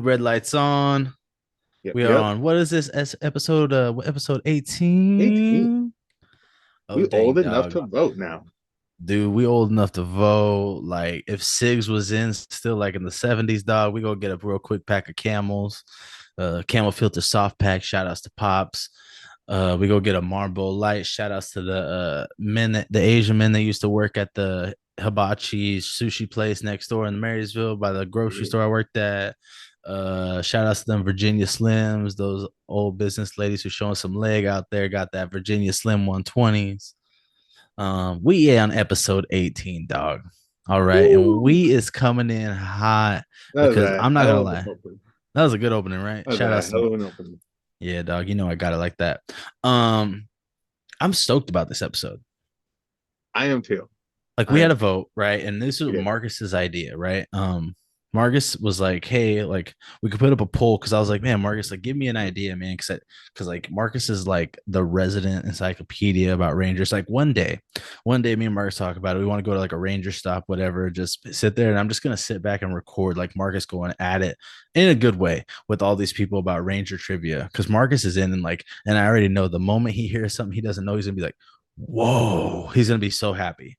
red lights on. Yep, We are yep. on. What is this? Episode what episode 18. 18? Oh We dang old enough dog. to vote now. Dude, we old enough to vote. Like if Sigs was in still like in the 70s, dog, we go get a real quick pack of camels. Camel filter soft pack. Shout outs to Pops. We go get a Marlboro Light. Shout outs to the the Asian men that used to work at the hibachi sushi place next door in Marysville by the grocery Yeah. store I worked at. Shout outs to them Virginia Slims, those old business ladies who showing some leg out there, got that Virginia Slim 120s. We on episode 18, dog. All right, and Woo! we is coming in hot That was because a I'm not gonna hell of an lie, opening. that was a good opening, right? That was Shout a out to hell of an opening. yeah, dog. You know I got it like that. Um, I'm stoked about this episode. I am too. Like we I had am. a vote, right? And this was Yeah. Marcus's idea, right? Marcus was like, "Hey, like we could put up a poll," because I was like, "Man, Marcus, like give me an idea, man," because like Marcus is like the resident encyclopedia about Rangers. Like one day, me and Marcus talk about it. We want to go to like a Ranger stop, whatever. Just sit there, and I'm just gonna sit back and record like Marcus going at it in a good way with all these people about Ranger trivia. Because Marcus is in, and like, and I already know the moment he hears something he doesn't know, he's gonna be like, "Whoa!" He's gonna be so happy.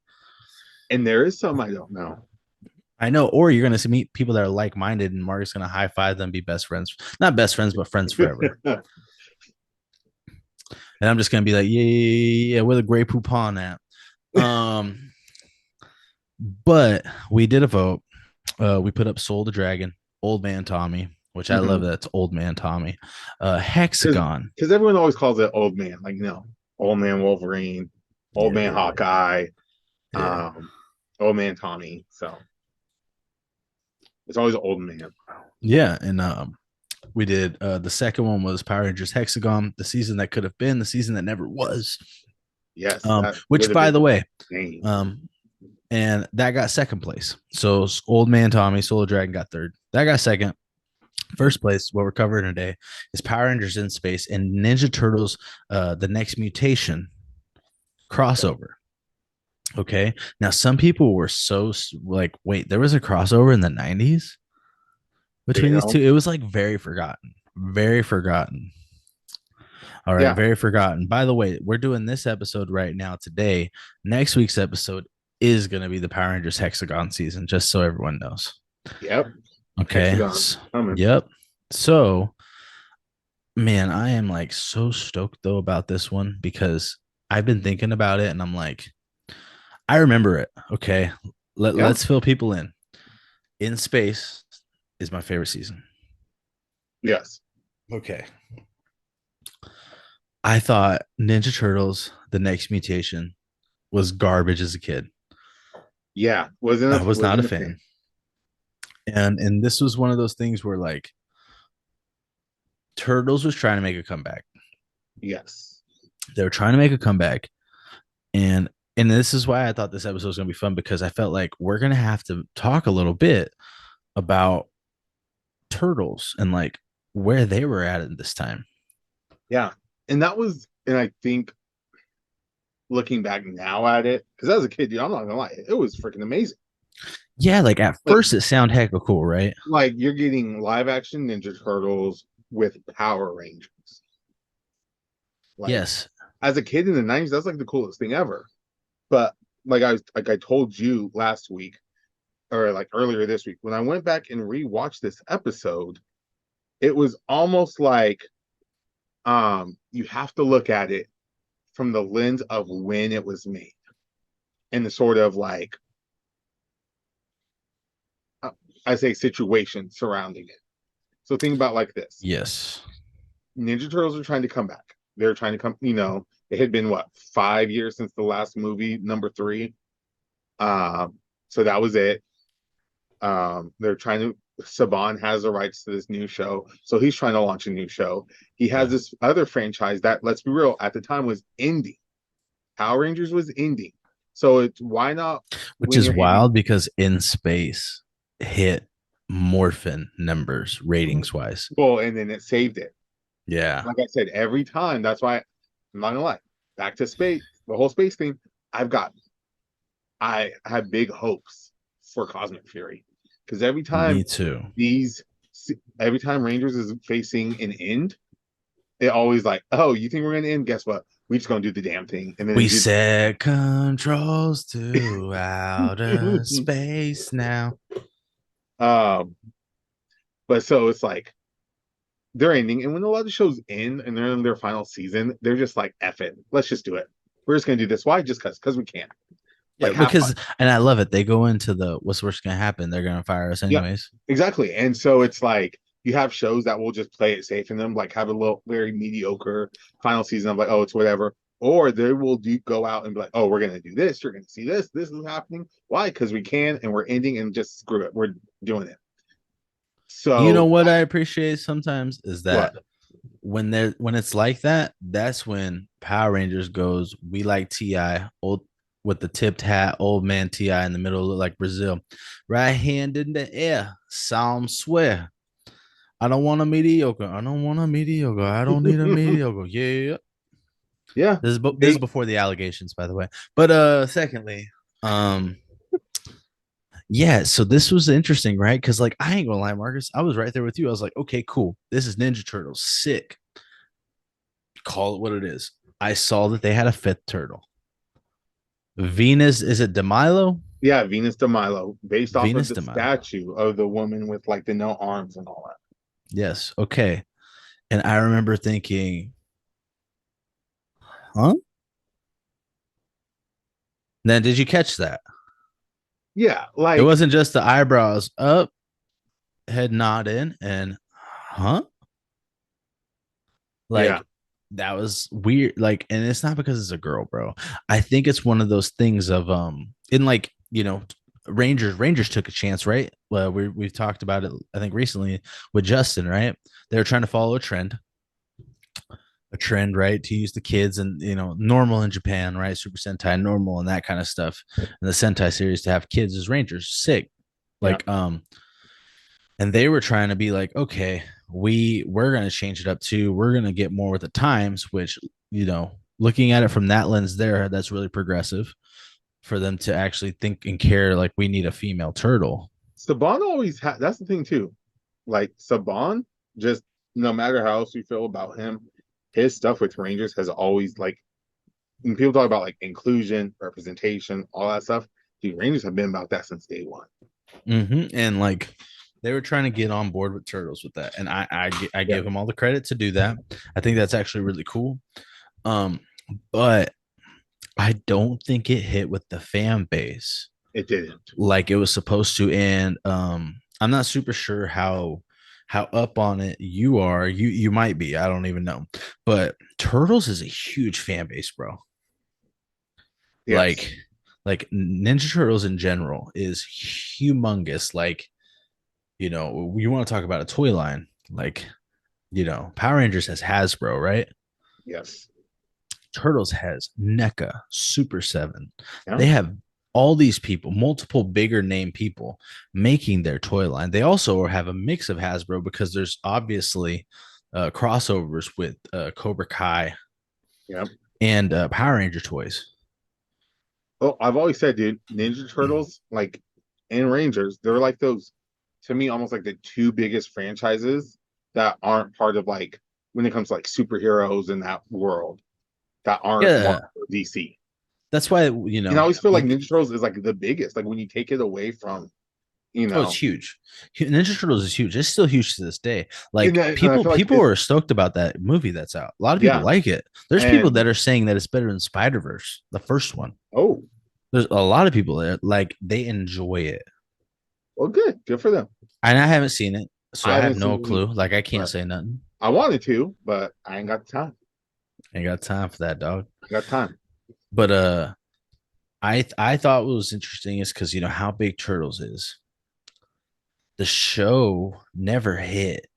And there is some I don't know. I know, or you're gonna meet people that are like minded, and Mark's gonna high five them, be best friends, not best friends, but friends forever. And I'm just gonna be like, yeah, yeah, yeah, yeah, where the Grey Poupon at? Um, but we did a vote. We put up Soul the Dragon, Old Man Tommy, which I love. Because That's Old Man Tommy. Hexagon, everyone always calls it old man. Like, no, old man Wolverine, old man yeah, Hawkeye, yeah, um, old man Tommy. So it's always old man. yeah. And we did the second one was Power Rangers Hexagon, the season that could have been, the season that never was. Yes, that would Which have by been the way, insane. um, and that got second place. So Old Man Tommy, Solar Dragon got third. That got second. First place, what we're covering today is Power Rangers in Space and Ninja Turtles, the next mutation crossover. Okay. Now, some people were so like, wait, there was a crossover in the 90s between You these two. know? It was like very forgotten. Very forgotten. All right. Yeah. Very forgotten. By the way, we're doing this episode right now today. Next week's episode is going to be the Power Rangers Hexagon season, just so everyone knows. Yep. Okay. Hexagon coming. Yep. So, man, I am like so stoked though about this one because I've been thinking about it and I'm like, I remember it. Okay. Yeah. Let's fill people in. In Space is my favorite season. Yes. Okay. I thought Ninja Turtles, the next mutation, was garbage as a kid. Yeah. I was not a Wasn't a fan. fan. And this was one of those things where like Turtles was trying to make a comeback. Yes. They were trying to make a comeback, and this is why I thought this episode was gonna be fun because I felt like we're gonna have to talk a little bit about Turtles and like where they were at this time. Yeah. And I think looking back now at it, because as a kid, dude, I'm not gonna lie, it was freaking amazing. Yeah, like at Like, first it sounded hecka cool, right? like you're getting live action Ninja Turtles with Power Rangers. Like Yes. as a kid in the 90s, that's like the coolest thing ever. But like I told you last week, or like earlier this week, when I went back and rewatched this episode, it was almost like you have to look at it from the lens of when it was made and the sort of like uh, I say situation surrounding it. So think about like this. Yes. Ninja Turtles are trying to come back. They're trying to come, it had been what, 5 years since the last movie, number three. So that was it. They're trying to Saban has the rights to this new show, so he's trying to launch a new show. He has Yeah. this other franchise that, let's be real, at the time was ending. Power Rangers was ending, so it's why not Which when is you're ending? wild because In Space hit morphin numbers ratings wise. Well, and then it saved it. Yeah. Like I said, every time. That's why I'm not gonna lie. Back to space, the whole space thing. I've got. I have big hopes for Cosmic Fury because every Me time too. these every time Rangers is facing an end, it always like, oh, you think we're gonna end? Guess what? We just gonna do the damn thing, and then they We do. set controls to outer space now. Um, but so it's like they're ending, and when a lot of shows end and they're in their final season, they're just like, F it, let's just do it. We're just gonna do this. Why? Just because we can. Yeah, Like have fun. because and I love it. They go into the what's worst gonna happen. They're gonna fire us Yeah, anyways. exactly. And so it's like you have shows that will just play it safe in them, like have a little very mediocre final season of like, oh, it's whatever. Or they will go out and be like, oh, we're gonna do this, you're gonna see this, this is happening. Why? Because we can, and we're ending, and just screw it. We're doing it. You know So what I appreciate sometimes is that what? when it's like that, that's when Power Rangers goes, we like Ti, old with the tipped hat, old man Ti in the middle, look like Brazil. Right hand in the air. Psalm swear. I don't want a mediocre. I don't want a mediocre. I don't need a mediocre. Yeah. Yeah. This is They before the allegations, by the way. But secondly, um, yeah, so this was interesting, right? Because like I ain't gonna lie, Marcus, I was right there with you. I was like, okay, cool. This is Ninja Turtles. Sick. Call it what it is. I saw that they had a fifth turtle. Venus, is it DeMilo? yeah, Venus de Milo, based off of Venus the DeMilo. statue of the woman with like the no arms and all that. Yes. Okay. And I remember thinking, huh? Then did you catch that? Yeah, It like wasn't just the eyebrows up, head nod in, and huh? yeah, Like that was weird. Like, and it's not because it's a girl, bro. I think it's one of those things of in like, Rangers took a chance, right? Well, we've talked about it, I think, recently with Justin, right? They were trying to follow a trend, right? To use the kids and normal in Japan, right? Super Sentai normal and that kind of stuff. And the Sentai series to have kids as Rangers, sick. yeah. Like, and they were trying to be like, okay, we're gonna change it up too. We're gonna get more with the times, which looking at it from that lens there, that's really progressive for them to actually think and care like we need a female turtle. Saban always had. That's the thing too. Like Saban, just no matter how else you feel about him, his stuff with Rangers has always like when people talk about like inclusion, representation, all that stuff. Dude, Rangers have been about that since day one. And like they were trying to get on board with turtles with that, and I Yeah, give them all the credit to do that. I think that's actually really cool. Um, but I don't think it hit with the fan base it didn't. like it was supposed to. And I'm not super sure how up on it you are. You might be. I don't even know. But Turtles is a huge fan base, bro. Yes. Like Ninja Turtles in general is humongous. Like, you want to talk about a toy line, like, Power Rangers has Hasbro, right? Yes. Turtles has NECA, Super 7. Yeah. They have all these people, multiple bigger name people making their toy line. They also have a mix of Hasbro because there's obviously crossovers with Cobra Kai Yeah. and Power Ranger toys. Well, I've always said, dude, Ninja Turtles, like and Rangers, they're like those to me almost like the two biggest franchises that aren't part of like when it comes to like superheroes in that world that aren't Yeah, Marvel or DC. that's why And I always feel like like, Ninja Turtles is like the biggest. Like when you take it away from, you oh, it's know, huge. Ninja Turtles is huge. It's still huge to this day. Like and I people, feel like people it's are stoked about that movie that's out. A lot of people yeah. like it. There's people And that are saying that it's better than Spider Verse, the first one. oh, There's a lot of people that like they enjoy it, well, good for them. and I haven't seen it, so I I have haven't no seen it clue. either, Like I can't but say nothing. I wanted to, but I ain't got the time. Ain't got time for that, dog. I got time. But I thought what was interesting is because how big Turtles is. The show never hit.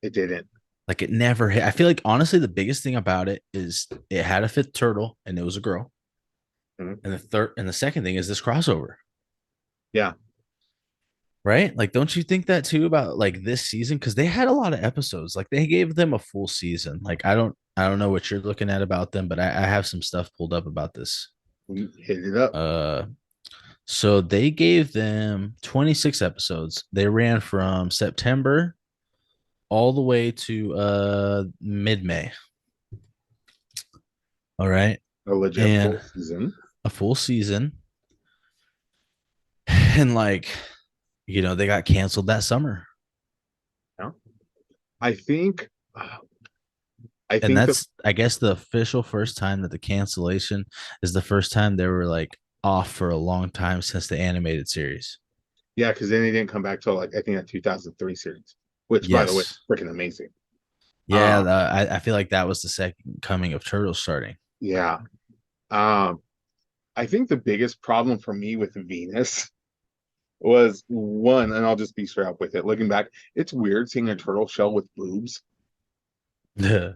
It didn't. Like it never hit. I feel like honestly, the biggest thing about it is it had a fifth turtle, and it was a girl. Mhm. And the second thing is this crossover, Yeah. right? Like, don't you think that too about like this season? Because they had a lot of episodes. Like they gave them a full season. Like I don't know what you're looking at about them, but I have some stuff pulled up about this. We hit it up. Uh, So they gave them 26 episodes. They ran from September all the way to mid-May. All right. A legit And full season. a full season. And like, they got canceled that summer. Yeah. I think I And think the that's, I guess, the official first time that the cancellation is the first time they were like off for a long time since the animated series. yeah, because then they didn't come back till like I think that 2003 series, which by the way Yes. is freaking amazing. Yeah, Um, I feel like that was the second coming of Turtles starting. yeah. Um, I think the biggest problem for me with Venus was one, and I'll just be straight up with it. Looking back, it's weird seeing a turtle shell with boobs. Yeah.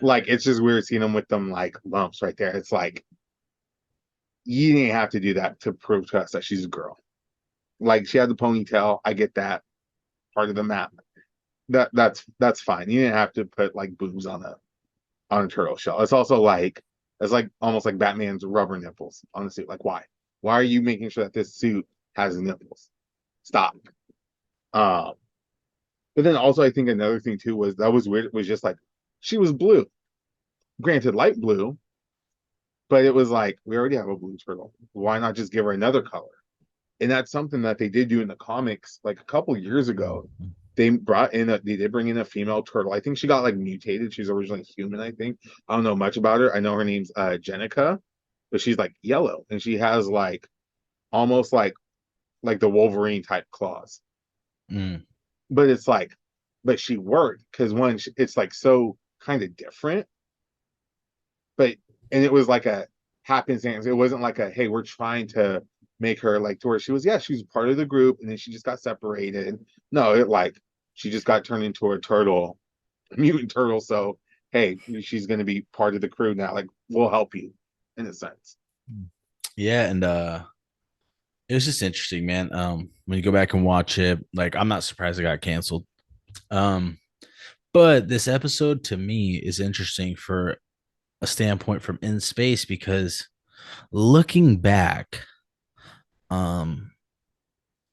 Like it's just weird seeing them with them like lumps right there. It's like you didn't have to do that to prove to us that she's a girl. Like she had the ponytail. I get that part of the map. That's fine. You didn't have to put like boobs on a turtle shell. It's like almost like Batman's rubber nipples on the suit. Like why? Why are you making sure that this suit has nipples? Stop. Um, but then also I think another thing too was that was weird. It was just like she was blue. Granted, light blue, but it was like we already have a blue turtle. Why not just give her another color? And that's something that they did do in the comics like a couple years ago. They did bring in a female turtle. I think she got like mutated. She's originally human, I think. I don't know much about her. I know her name's Jenica, but she's like yellow and she has like almost like the Wolverine type claws. Mm. But it's like, but she worked because it's like so kind of different. But and it was like a happenstance. It wasn't like a hey, we're trying to make her like to where she was. Yeah, she was part of the group, and then she just got separated. No, it like she just got turned into a turtle, a mutant turtle. So hey, she's gonna be part of the crew now. Like we'll help you in a sense. Yeah, and it was just interesting, man. When you go back and watch it, like I'm not surprised it got canceled. Um, but this episode to me is interesting for a standpoint from in space because looking back, um,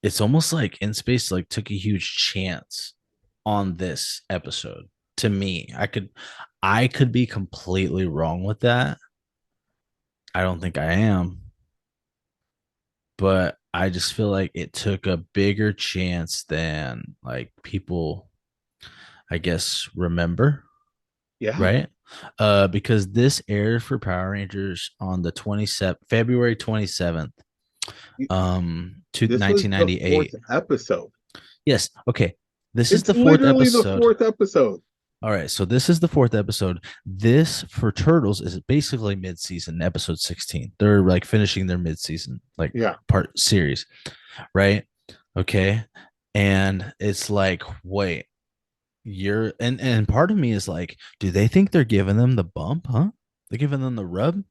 it's almost like in space like took a huge chance on this episode. To me, I could be completely wrong with that. I don't think I am, but I just feel like it took a bigger chance than like people, I guess, remember, Yeah, right? Because this aired for Power Rangers on the 27th February 27th, to this was the fourth 1998. episode. Yes. Okay. This is It's the fourth literally the episode. fourth episode. All right, so this is the fourth episode. This for Turtles is basically mid-season, episode 16. They're like finishing their mid-season like Yeah. part series, right? Okay. And it's like, wait, you're and part of me is like, do they think they're giving them the bump, huh? They're giving them the rub?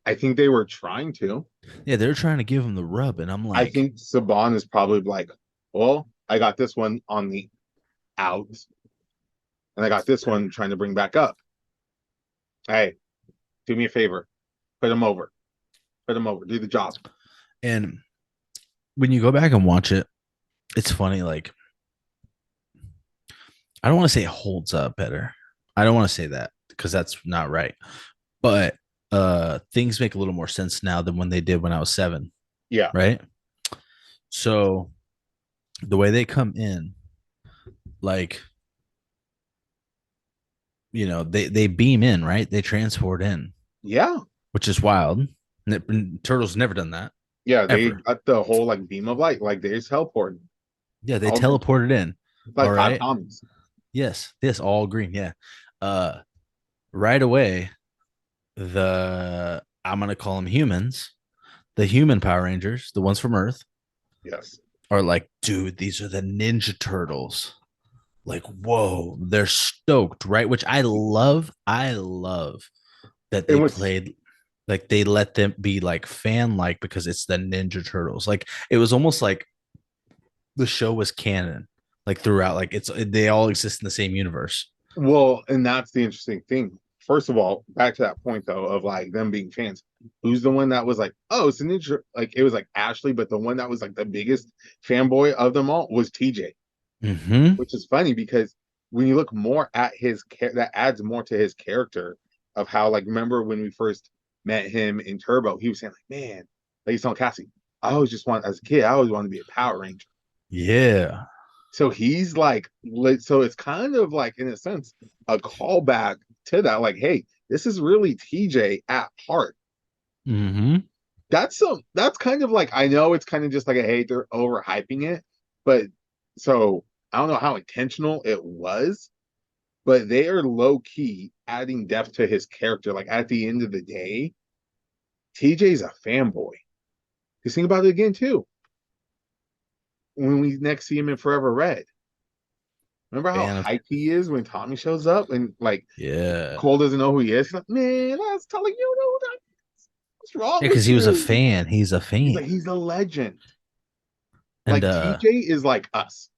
I think they were trying to. Yeah, they're trying to give them the rub, and I'm I like, think Saban is probably like, well, I got this one on the out, and I got this one trying to bring back up. Hey, do me a favor, put him over, put him over, do the job. and when you go back and watch it, it's funny, like I don't want to say it holds up better. I don't want to say that because that's not right. But things make a little more sense now than when they did when I was 7, Yeah, right? So the way they come in, like they beam in, right? They transport in, yeah, which is wild. Turtles never done that yeah. They ever. got the whole like beam of light, like they just teleported Yeah, they all green, teleported in. All like Five right. Tommies. Yes, all green. Yeah. Uh, right away, the I'm gonna call them humans, the human Power Rangers, the ones from Earth, Yes, are like, dude, these are the Ninja Turtles. Like, whoa, they're stoked, right? Which I love. I love that and they what's played like they let them be like fan like because it's the Ninja Turtles. Like it was almost like the show was canon, like throughout. Like they all exist in the same universe. well, and that's the interesting thing. first of all, back to that point though of like them being fans. Who's the one that was like, oh, it's a ninja? Like it was like Ashley, but the one that was like the biggest fanboy of them all was TJ, Mm-hmm. which is funny because when you look more at that adds more to his character of how like remember when we first met him in Turbo, he was saying like, man, like he's telling Cassie, I always just want as a kid, I always wanted to be a Power Ranger. Yeah. So he's like, so it's kind of like in a sense a callback to that, like, hey, this is really TJ at heart. Mm-hmm. That's kind of like I know it's kind of just like a hey, they're overhyping it, but so I don't know how intentional it was, but they are low key adding depth to his character. Like at the end of the day, TJ's a fanboy. Just think about it again too. When we next see him in Forever Red, remember how Fan of hyped he is when Tommy shows up and like yeah. Cole doesn't know who he is. He's like, man, I was telling you, know that. What's wrong Yeah, because with he was a you? fan. He's a He's fan. like, he's a legend. And Like TJ is like us.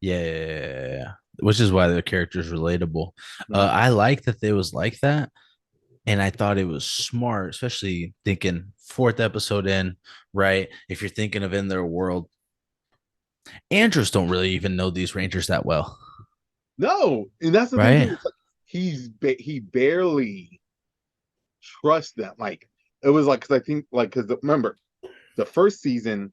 yeah. Which is why the character is relatable. Mhm. I like that they was like that. And I thought it was smart, especially thinking fourth episode in, right? If you're thinking of in their world, Andros don't really even know these Rangers that well, No, and that's the thing right? too. It's like he barely trusts them. Like it was like because I think like because remember the first season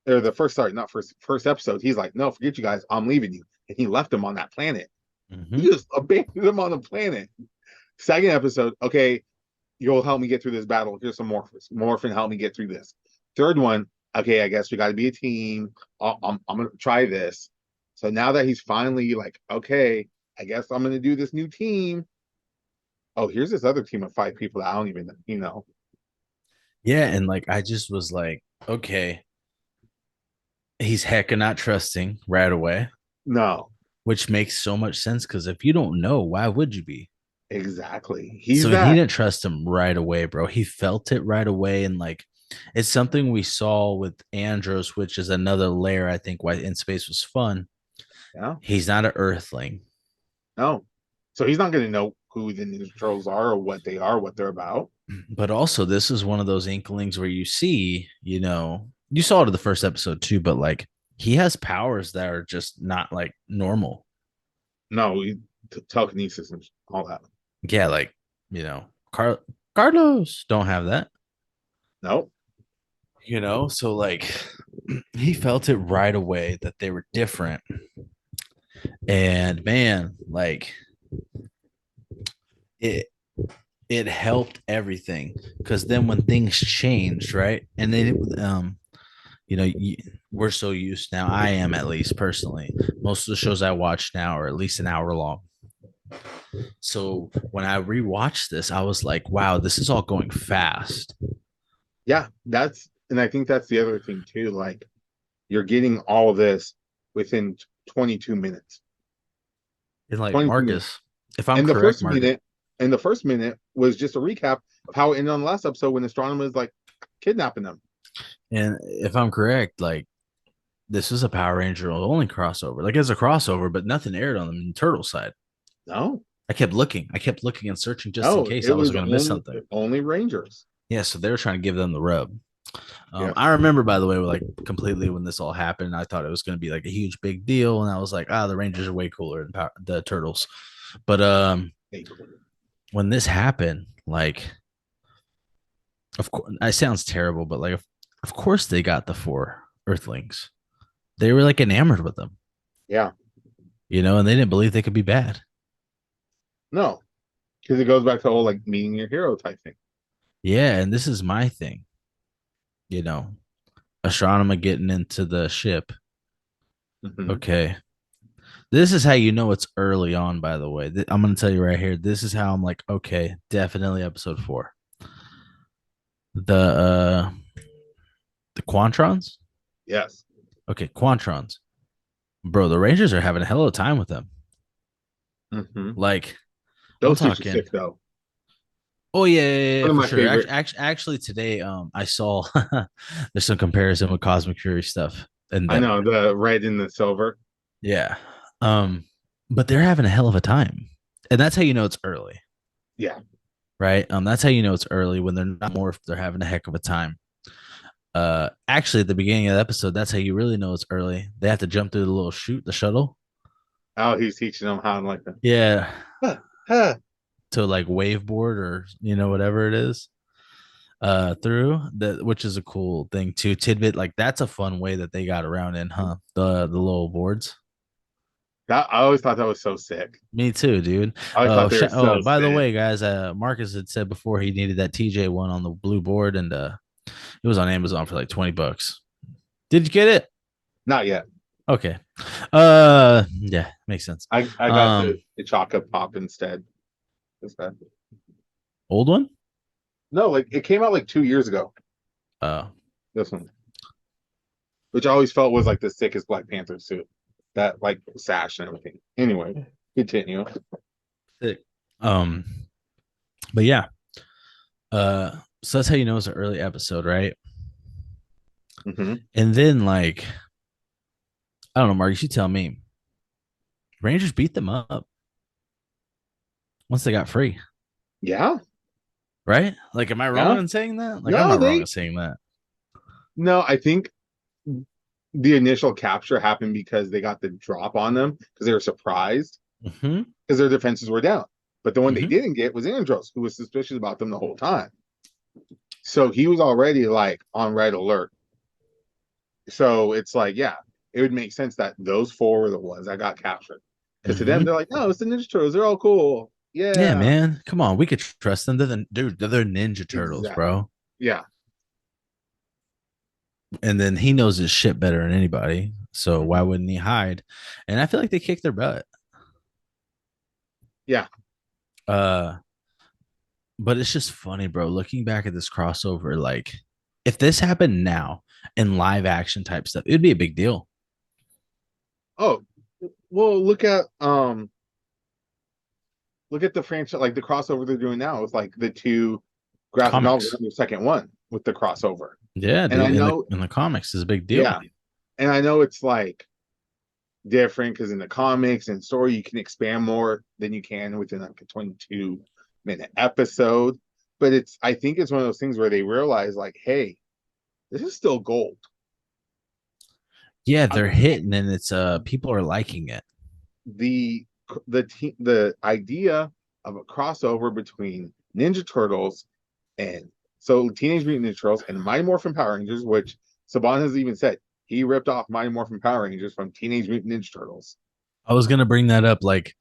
or the first sorry not first episode he's like no forget you guys I'm leaving you and he left them on that planet. He Mm-hmm. just abandoned them on the planet. Second episode, okay, you'll help me get through this battle. Here's some morphs. Morphin, help me get through this. Third one, okay, I guess we got to be a team. I'm gonna try this. So now that he's finally like, okay, I guess I'm gonna do this new team. Oh, here's this other team of five people that I don't even, Yeah, and like I just was like, okay, he's hecka not trusting right away, No, which makes so much sense because if you don't know, why would you be? exactly. He's So he that. didn't trust him right away, bro. He felt it right away, and like it's something we saw with Andros, which is another layer. I think why in space was fun. Yeah, He's not an Earthling, no. So he's not gonna know who the Ninja Turtles are or what they are, what they're about. but also this is one of those inklings where you see, you saw it in the first episode too, but like he has powers that are just not like normal. No, telekinesis and all that. Yeah, like you know, Carlos don't have that. No, So like he felt it right away that they were different. And man, like it it helped everything because then when things changed, right? And then you know, you, we're so used now. I am at least personally. Most of the shows I watch now are at least an hour long. So when I rewatched this, I was like, wow, this is all going fast. yeah, and I think that's the other thing too. Like you're getting all this within 22 minutes. And like 22 minutes. Marcus, if I'm And the correct, first Marcus, minute, and the first minute was just a recap of how it ended on the last episode when Astronomer is like kidnapping them. and if I'm correct, like this is a Power Ranger only crossover. Like it's a crossover, but nothing aired on the turtle side. No, I kept looking and searching just in no, case it I was was going to miss something. only Rangers. Yeah, so they were trying to give them the rub. Yes. I remember, by the way, like completely when this all happened, I thought it was going to be like a huge big deal, and I was like, the Rangers are way cooler than the Turtles. But when this happened, like, of course, it sounds terrible, but like, of course, they got the four Earthlings. They were like enamored with them, Yeah. and they didn't believe they could be bad. No, because it goes back to all like meeting your hero type thing. Yeah, and this is my thing, you know, astronomer getting into the ship. Mm-hmm. Okay, this is how you know it's early on, by the way. I'm going to tell you right here. This is how I'm like, okay, definitely episode 4. The Quantrons? Yes. Okay, Quantrons. Bro, the Rangers are having a hell of a time with them. Mm-hmm. Like, I'm Those suits are talking. sick though. Oh yeah, One of for my sure. favorite. Actually, today, I saw there's some comparison with Cosmic Fury stuff and I them. know the red and the silver. Yeah. But they're having a hell of a time, and that's how you know it's early. Yeah. right? That's how you know it's early when they're not morphed, they're having a heck of a time. Actually, at the beginning of the episode, that's how you really know it's early. They have to jump through the little chute, the shuttle. Oh, he's teaching them how to like the Yeah, huh, huh. to like waveboard or whatever it is. Through that, which is a cool thing too. Tidbit, like that's a fun way that they got around in, huh? The little boards. That, I always thought that was so sick. Me too, dude. I always thought they were Oh, so by the sick. way, guys, Marcus had said before he needed that TJ one on the blue board, and it was on Amazon for like $20. Did you get it? Not yet. Okay. Yeah, makes sense. I got Um, the chocolate pop instead. Instead. old one? No, like it came out like 2 years ago. Uh, This one, which I always felt was like the sickest Black Panther suit, that like sash and everything. Anyway, continue. sick. Um, but yeah. So that's how you know it's an early episode, right? Hmm. And then like, I don't know, Marcus, you tell me. Rangers beat them up once they got free, Yeah, right? Like, am I wrong yeah. in saying that? Like, I'm No, not wrong they in saying that. no. I think the initial capture happened because they got the drop on them because they were surprised Mm-hmm. because their defenses were down. But the one they Mm-hmm. didn't get was Andros, who was suspicious about them the whole time. So he was already like on red alert. So it's like, yeah, it would make sense that those four were the ones that got captured. Because to them, Mm-hmm. they're like, no, it's the Ninja Turtles. They're all cool. Yeah, Yeah, man. Come on. We could trust them. They're Ninja Turtles, exactly. bro. Yeah. And then he knows his shit better than anybody. So why Mhm. wouldn't he hide? And I feel like they kicked their butt. Yeah. Uh, but it's just funny, bro. Looking back at this crossover, like if this happened now in live action type stuff, it'd be a big deal. Oh, well, look at the franchise, like the crossover they're doing now with like the two graphic novels Comics. and the second one with the crossover. Yeah, And I dude. know, In the comics is a big deal. yeah, and I know it's like different because in the comics and story you can expand more than you can within like a 22-minute episode. But it's I think it's one of those things where they realize like, hey, this is still gold. Yeah, Uh, they're hitting and it's people are liking it. the the idea of a crossover between Ninja Turtles and so Teenage Mutant Ninja Turtles and Mighty Morphin Power Rangers, which Saban has even said he ripped off Mighty Morphin Power Rangers from Teenage Mutant Ninja Turtles. I was gonna bring that up. Like,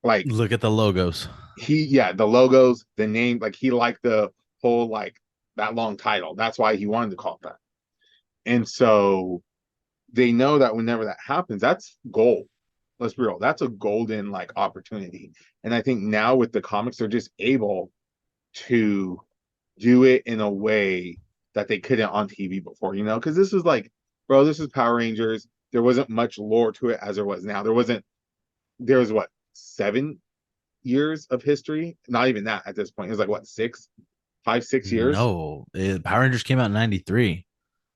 Like look at the logos. yeah, the logos, the name, like he liked the whole like that long title. That's why he wanted to call it that. And so they know that whenever that happens, that's gold. Let's be real. That's a golden like opportunity. And I think now with the comics, they're just able to do it in a way that they couldn't on TV before, because this is like, bro, this is Power Rangers. There wasn't much lore to it as there was now. There was what, 7 years of history? Not even that at this point. It was like what, 6 years? No, Power Rangers came out in '93.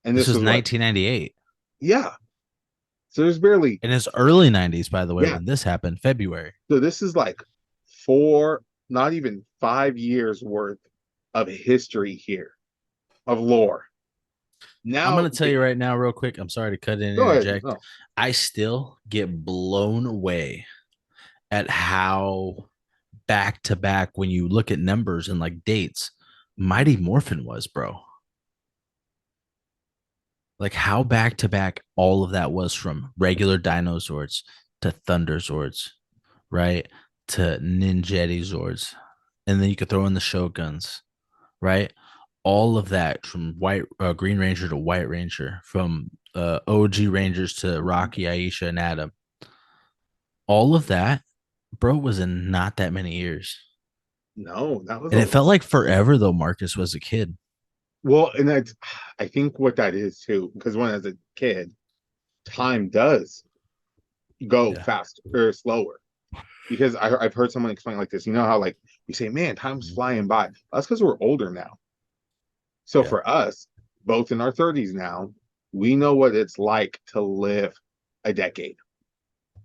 And This this was was what, 1998. yeah. So there's barely, And it's early '90s, by the way, yeah. when this happened, February. So this is like four, not even 5 years worth of history here, of lore. I'm Now, gonna tell you right now, real quick. I'm sorry to cut in and go ahead. interject. No. I still get blown away at how back to back when you look at numbers and like dates, Mighty Morphin was, bro. Like how back to back all of that was from regular dinosaurs to Thunder Zords, right? To Ninjetti Zords. And then you could throw in the Shoguns, right? All of that from Green Ranger to White Ranger, from OG Rangers to Rocky, Aisha, and Adam. All of that, bro, was in not that many years. No, that was And a it felt like forever though Marcus was a kid. well, and that's I think what that is too, because when as a kid, time does go Yeah. faster or slower. Because I've heard someone explain like this. You know how like we say, man, time's Mhm. flying by. That's because we're older now. So Yeah. for us, both in our 30s now, we know what it's like to live a decade,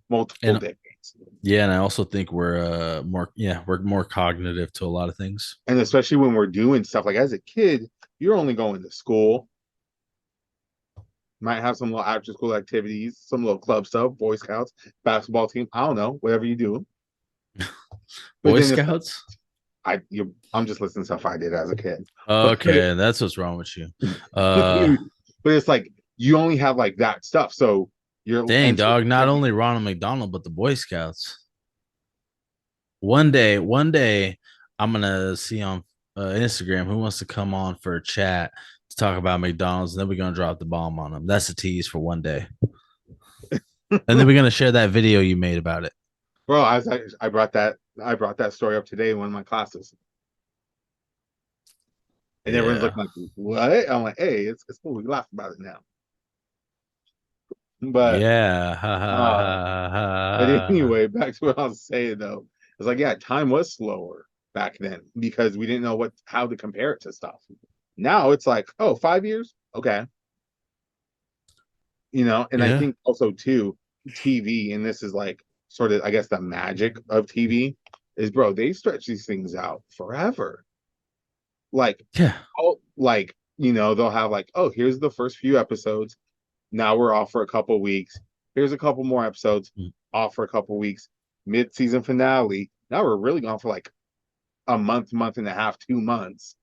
multiple And decades. Yeah, and I also think we're more cognitive to a lot of things. And especially when we're doing stuff like as a kid, you're only going to school, might have some little after school activities, some little club stuff, Boy Scouts, basketball team. I don't know, whatever you do. But Boy then it's Scouts? I'm just listening to stuff I did as a kid. But Okay, that's what's wrong with you. but Uh it's like you only have like that stuff. So you're Dang, and so dog, not only Ronald McDonald, but the Boy Scouts. One day, I'm gonna see on Instagram who wants to come on for a chat to talk about McDonald's, and then we're gonna drop the bomb on them. That's a tease for one day, and then we're gonna share that video you made about it. bro, I brought that story up today in one of my classes. And everyone's Yeah, looking like, what? I'm like, hey, it's cool. We laugh about it now. But yeah, ha, ha, uh ha, but ha. anyway, back to what I was saying though. It's like, yeah, time was slower back then because we didn't know how to compare it to stuff. Now it's like, oh, 5 years? Okay. And I Yeah, think also too, TV, and this is like sort of I guess the magic of TV is bro, they stretch these things out forever. Like, yeah. oh, like, they'll have like, oh, here's the first few episodes. Now we're off for a couple weeks. Here's a couple more episodes, Mm. off for a couple weeks. Mid-season finale. Now we're really gone for like a month, month and a half, 2 months.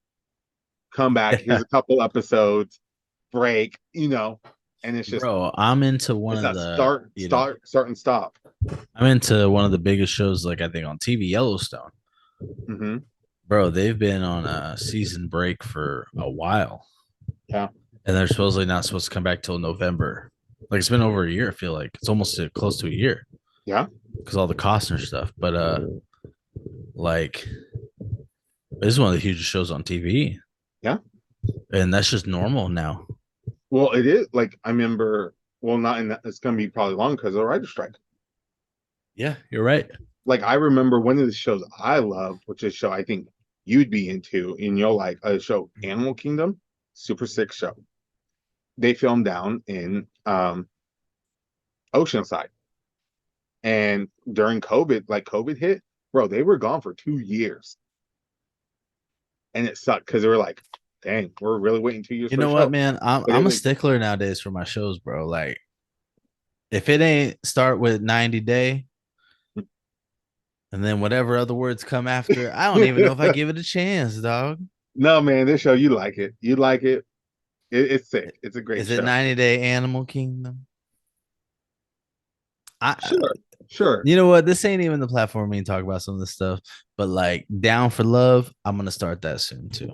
Come back. Here's Yeah. a couple episodes. Break. And Bro, I'm into one it's of that the, start and stop. I'm into one of the biggest shows, like I think on TV, Yellowstone. Hmm. Bro, they've been on a season break for a while, Yeah. and they're supposedly not supposed to come back till November. Like it's been over a year. I feel like it's almost close to a year Yeah. because all the Costner stuff. But like this is one of the hugest shows on TV, Yeah. and that's just normal now. Well, it is like I remember. Well, not in that. It's going to be probably long because of the writer's strike. Yeah, you're right. Like I remember one of the shows I loved, which is a show I think you'd be into, and you'll like a show, Animal Kingdom, super sick show. They filmed down in Oceanside, and during COVID, like COVID hit, bro, they were gone for 2 years, and it sucked because they were like, "Dang, we're really waiting 2 years You for a know what, show." man? I'm But it I'm a was stickler nowadays for my shows, bro. Like if it ain't start with 90 day and then whatever other words come after, I don't even know if I give it a chance, dog. no, man, this show you like it, you like it. It's sick. It's a great Is it show. 90-day Animal Kingdom? I Sure, sure. You know what? This ain't even the platform we can talk about some of this stuff, but like Down for Love, I'm gonna start that soon too.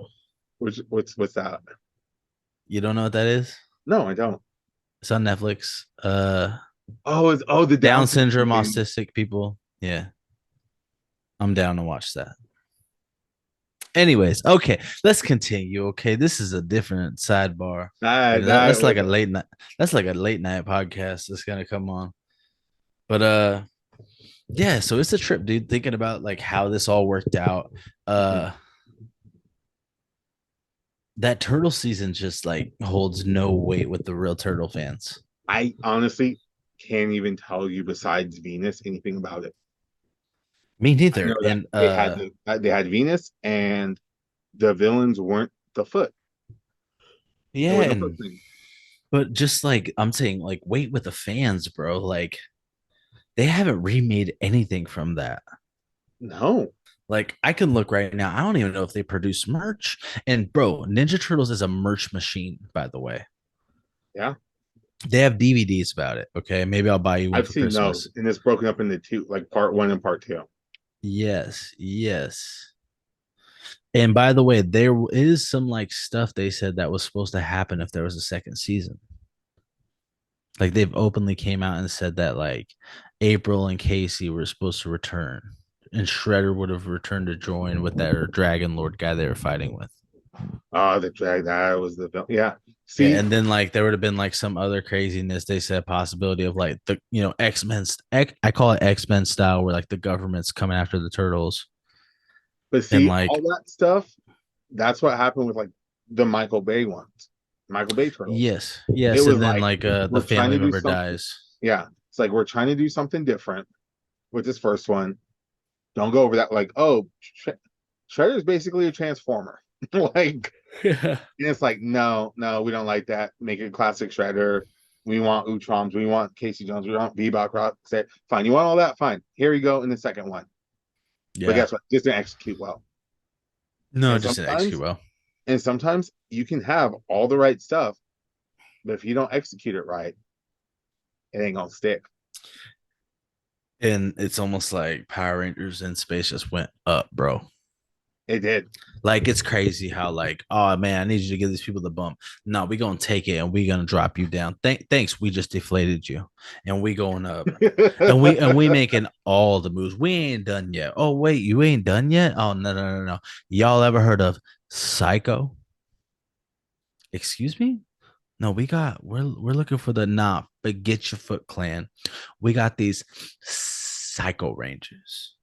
What's that? You don't know what that is? No, I don't. It's on Netflix. The Down Down syndrome syndrome thing. autistic people. Yeah, I'm down to watch that. Anyways, okay, let's continue. Okay, this is a different sidebar. Like That that's like was a late night. That's like a late night podcast that's gonna come on. But yeah. So it's a trip, dude. Thinking about like how this all worked out. Mhm. Uh, that turtle season just like holds no weight with the real turtle fans. I honestly can't even tell you besides Venus anything about it. Me I know neither. that And they had Venus and the villains weren't the Foot. There yeah, was no Foot and thing. but just like I'm saying, like wait with the fans, bro. Like they haven't remade anything from that. No. Like I can look right now. I don't even know if they produce merch. And bro, Ninja Turtles is a merch machine, by the way. Yeah. They have DVDs about it. Okay. Maybe I'll buy you one I've for seen those, Christmas. and it's broken up into two, like part one and part two. Yes, yes. And by the way, there is some like stuff they said that was supposed to happen if there was a second season. Like they've openly came out and said that like April and Casey were supposed to return, and Shredder would have returned to join with that Dragon Lord guy they were fighting with. Oh, the drag that was the film. Yeah. Yeah, See, and then like there would have been like some other craziness. They said possibility of like the X-Men. I call it X-Men style, where like the government's coming after the turtles, but and see, all like that stuff, that's what happened with like the Michael Bay ones, Michael Bay Turtles. yes, It yes, was and then like like the we're trying family to do member something. dies. Yeah. It's like we're trying to do something different. with this first one. Don't go over that like, oh, Shredder's basically a transformer. Like, Yeah. and it's like, no, no, we don't like that. Make it classic Shredder. We want Utroms. We want Casey Jones. We want Bebop Rock. Say, fine, you want all that? Fine. Here we go in the second one. But Yeah. guess what? Just didn't execute well. No, And just didn't execute sometimes, well. and sometimes you can have all the right stuff, but if you don't execute it right, it ain't gonna stick. And it's almost like Power Rangers in space just went up, bro. It did. Like it's crazy how like, oh man, I need you to give these people the bump. No, we gonna take it and we gonna drop you down. Thanks, we just deflated you, and we going up, and we making all the moves. We ain't done yet. Oh wait, you ain't done yet? Oh no. Y'all ever heard of Psycho? Excuse me? No, we're looking for the but get your foot clan. We got these Psycho Rangers.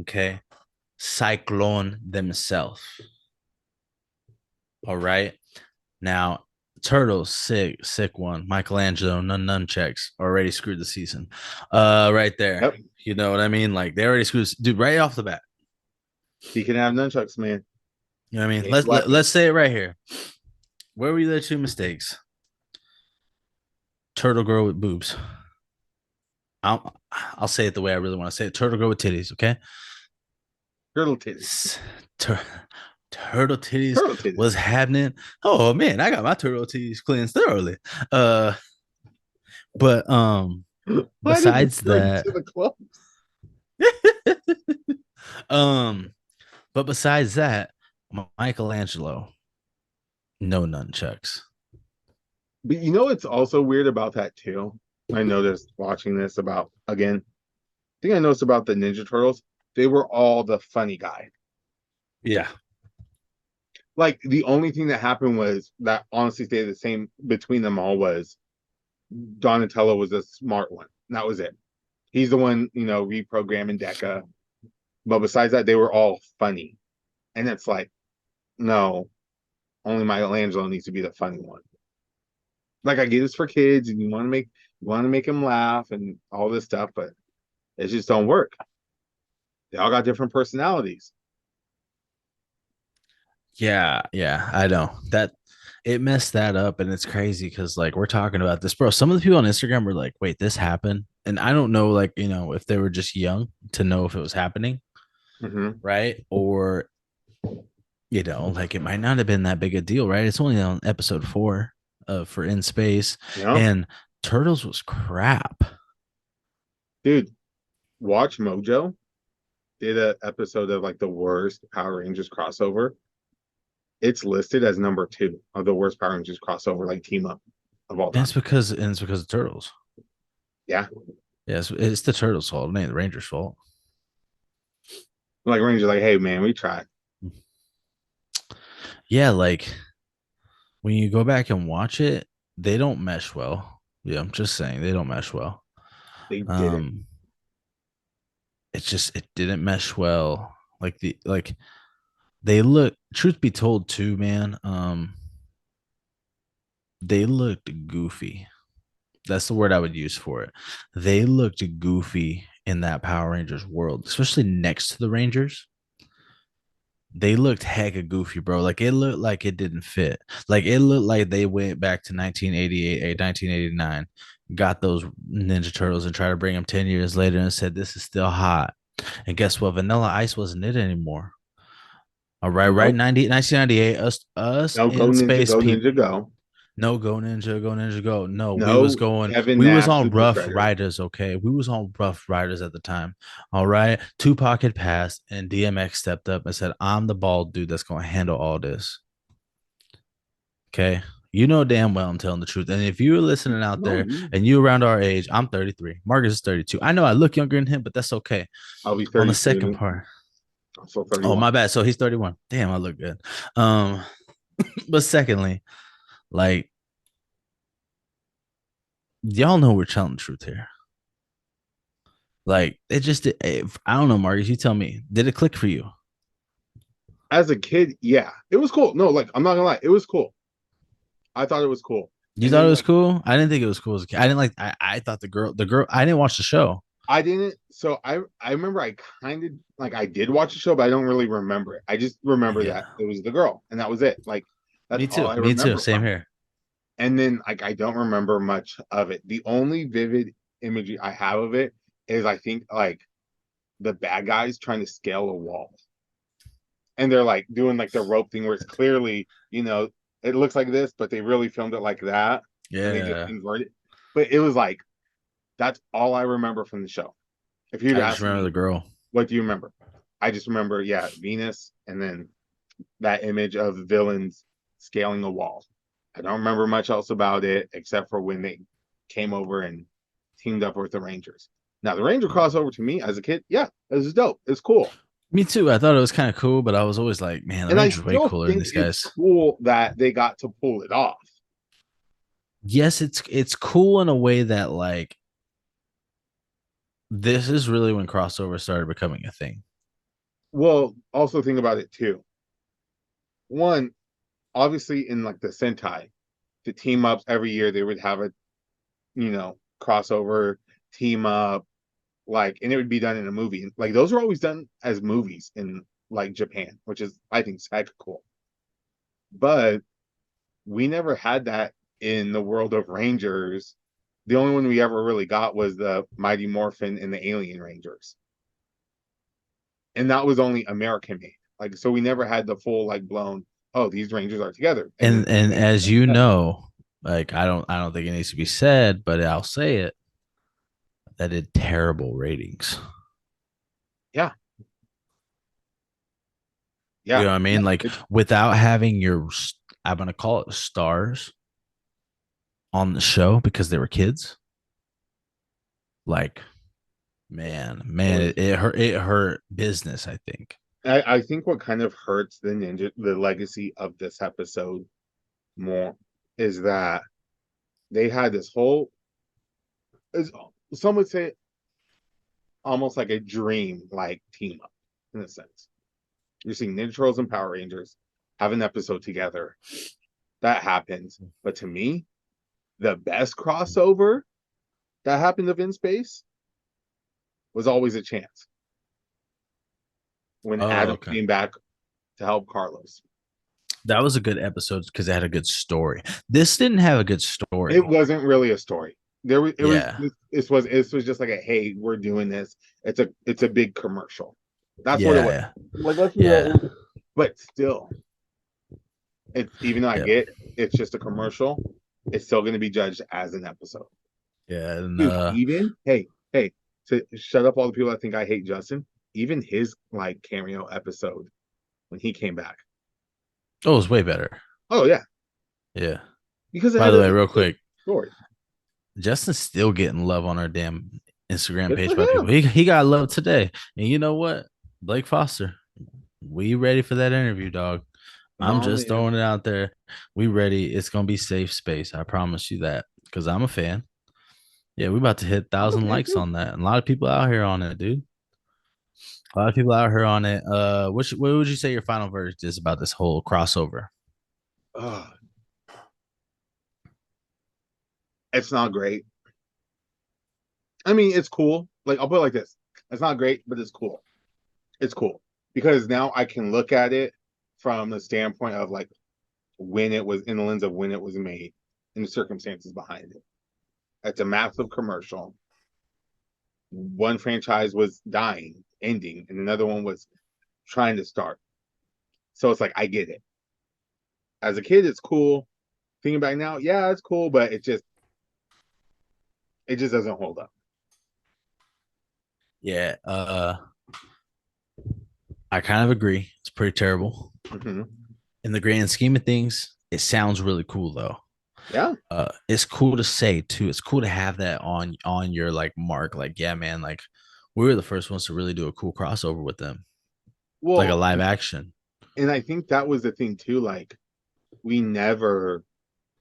Okay. Cyclone themselves. All right. Now, Turtles, sick one. Michelangelo, none checks. Already screwed the season. Right there. Yep. You know what I mean? Like they already screwed dude right off the bat. He can have nunchucks, man. You know what I mean? Big Let's weapon. say it right here. Where were the two mistakes? Turtle girl with boobs. I'll say it the way I really want to say it. Turtle girl with titties, okay? Turtle titties. Tur- turtle titties Turtle titties. was happening. Oh man, I got my turtle titties cleansed thoroughly. Uh, but Why did this besides turn that, to the club? um, but besides that, Michelangelo, no nunchucks. But you know what's also weird about that too? I noticed watching this about again. I think I noticed about the Ninja Turtles. They were all the funny guy. Yeah, Like the only thing that happened was that honestly stayed the same between them all was Donatello was a smart one. That was it. He's the one, reprogramming Deca. But besides that, they were all funny. And it's like, no, only Michelangelo needs to be the funny one. Like I get this for kids and you want to make them laugh and all this stuff, but it just don't work. They all got different personalities. yeah, I know that it messed that up, and it's crazy because like we're talking about this, bro. Some of the people on Instagram were like, "Wait, this happened," and I don't know, like if they were just young to know if it was happening, Mm-hmm. right? Or like it might not have been that big a deal, right? It's only on episode 4 for In Space, Yeah. and Turtles was crap. Dude, watch Mojo did an episode of like the worst Power Rangers crossover. It's listed as number 2 of the worst Power Rangers crossover like team up of all And time. it's because of Turtles. Yeah. Yeah, it's the Turtles' fault. It ain't the Rangers' fault. Like Rangers like, hey man, we tried. Yeah, like when you go back and watch it, they don't mesh well. Yeah, I'm just saying they don't mesh well. They didn't. Um, it didn't mesh well. Like they look. Truth be told, too, man. They looked goofy. That's the word I would use for it. They looked goofy in that Power Rangers world, especially next to the Rangers. They looked hecka goofy, bro. Like it looked like it didn't fit. Like it looked like they went back to 1988, 1989, got those Ninja Turtles and tried to bring them 10 years later and said, this is still hot. And guess what? Vanilla Ice wasn't it anymore. All right, right. No, 1998, us no, go in ninja, space go people. ninja, go. No, go ninja, go ninja, go. No, No, Kevin we was Nash, on Super Rough Shredder. Riders, okay? We was on Rough Riders at the time. All right. Tupac had passed and DMX stepped up and said, I'm the bald dude that's gonna handle all this. Okay. You know damn well I'm telling the truth. And if you're listening out No, there and you around our age, I'm 33. Marcus is 32. I know I look younger than him, but that's okay. I'll be On the 30 second soon. part. Also Oh, 31. my bad. So he's 31. Damn, I look good. Um, but secondly, like y'all know we're telling the truth here. Like it just, I don't know, Marcus. You tell me, did it click for you? As a kid, yeah, it was cool. No, like I'm not gonna lie, it was cool. I thought it was cool. You And thought it then was like cool? I didn't think it was cool as a kid. I didn't like. I thought the girl. I didn't watch the show. I didn't. So I remember I kind of like I did watch the show, but I don't really remember it. I just remember Yeah, that it was the girl, and that was it. Like that's me all too. I Me too. remember Same from it. here. And then like I don't remember much of it. The only vivid imagery I have of it is I think like the bad guys trying to scale a wall, and they're like doing like the rope thing where it's clearly it looks like this, but they really filmed it like that, and they just Yeah, invert it. But it was like that's all I remember from the show. If you'd I just ask remember the me, girl. what do you remember? I just remember, yeah, Venus, and then that image of villains scaling a wall. I don't remember much else about it except for when they came over and teamed up with the Rangers. Now, the Ranger crossover to me as a kid, yeah, this is dope. It's cool. Me too. I thought it was kind of cool, but I was always like, man, the And I Ranger's way still cooler than think these it's guys. cool that they got to pull it off. Yes, it's cool in a way that like this is really when crossover started becoming a thing. Well, also think about it too. One, obviously in like the Sentai, the team ups every year they would have a crossover team up, like, and it would be done in a movie. Like those are always done as movies in like Japan, which is I think is heck cool. But we never had that in the world of Rangers. The only one we ever really got was the Mighty Morphin and the Alien Rangers, and that was only American made. Like so, we never had the full like blown. Oh, these Rangers are together, and then And as you know, like I don't think it needs to be said, but I'll say it. That did terrible ratings. yeah, You yeah, know what I yeah. mean? Like It's without having your, I'm gonna call it stars on the show because they were kids. Like, it man, was it hurt business. I think. I think what kind of hurts the legacy of this episode more is that they had this whole is some would say almost like a dream like team up in a sense. You're seeing Ninja Turtles and Power Rangers have an episode together. That happens. But to me, the best crossover that happened of in space was always a chance when Oh, Adam okay. came back to help Carlos. That was a good episode because it had a good story. This didn't have a good It story. wasn't really a story. There was it was Yeah, this was just like a hey, we're doing this. It's a big commercial. That's what it was. yeah, Like let's be yeah, real. But still, it's even though I yeah, get it's just a commercial, it's still going to be judged as an episode. yeah. And Dude, even hey, to shut up all the people that think I hate Justin. Even his like cameo episode when he came back. oh, it was way better. Oh yeah, Yeah. because it By had the way, a real good quick, story. Justin's still getting love on our damn Instagram Good for page by people. him. He got love today, and you know what, Blake Foster, we ready for that interview, dog. Come I'm on, just man. throwing it out there. We ready. It's gonna be safe space. I promise you that because I'm a fan. Yeah, we about to hit I'm a 1,000 fan likes too. on that. And a lot of people out here on it, dude. A lot of people out here on it. What would you say your final verdict is about this whole crossover? Oh, it's not great. I mean, it's cool. Like I'll put it like this: it's not great, but it's cool. It's cool because now I can look at it from the standpoint of like when it was in the lens of when it was made and the circumstances behind it. It's a massive commercial. One franchise was dying, ending, and another one was trying to start. So it's like I get it. As a kid, it's cool. Thinking back now, yeah, it's cool, but it just doesn't hold up. Yeah, I kind of agree. It's pretty terrible. Mm-hmm. In the grand scheme of things, it sounds really cool though. Yeah. It's cool to say too. It's cool to have that on your like mark. Like, yeah, man, like we were the first ones to really do a cool crossover with them, like a Well, live action. and I think that was the thing too. Like, we never,